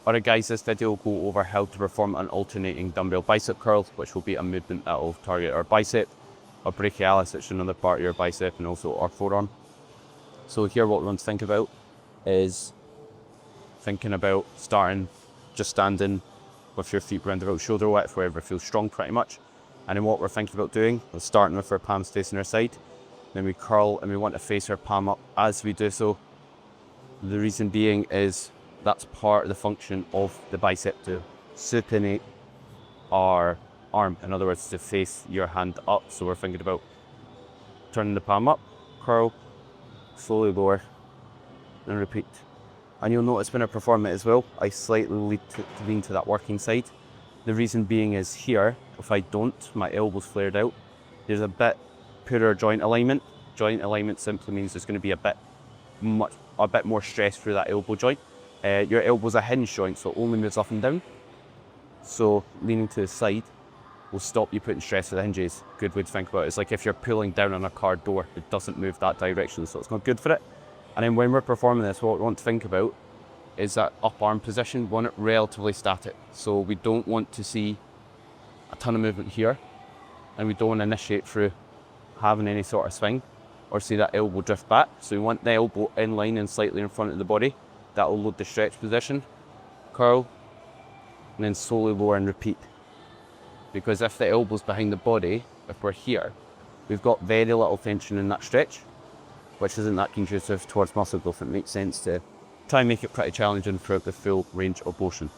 Alright guys, this video will go over how to perform an alternating dumbbell bicep curl, which will be a movement that will target our bicep, our brachialis, which is another part of your bicep, and also our forearm. So here what we want to think about is thinking about just standing with your feet around about shoulder width, wherever it feels strong pretty much. And then what we're thinking about doing is starting with our palms facing our side. Then we curl and we want to face our palm up as we do so. The reason being is that's part of the function of the bicep, to supinate our arm. In other words, to face your hand up. So we're thinking about turning the palm up, curl, slowly lower, and repeat. And you'll notice when I perform it as well, I slightly lean to that working side. The reason being is here, if I don't, my elbow's flared out. There's a bit poorer joint alignment. Joint alignment simply means there's going to be a bit more stress through that elbow joint. Your elbow's a hinge joint, so it only moves up and down. So leaning to the side will stop you putting stress to the hinges. Good way to think about it. It's like if you're pulling down on a car door, it doesn't move that direction, so it's not good for it. And then when we're performing this, what we want to think about is that up arm position. We want it relatively static. So we don't want to see a ton of movement here, and we don't want to initiate through having any sort of swing or see that elbow drift back. So we want the elbow in line and slightly in front of the body. That will load the stretch position, curl, and then slowly lower and repeat. Because if the elbow's behind the body, if we're here, we've got very little tension in that stretch, which isn't that conducive towards muscle growth. It makes sense to try and make it pretty challenging throughout the full range of motion.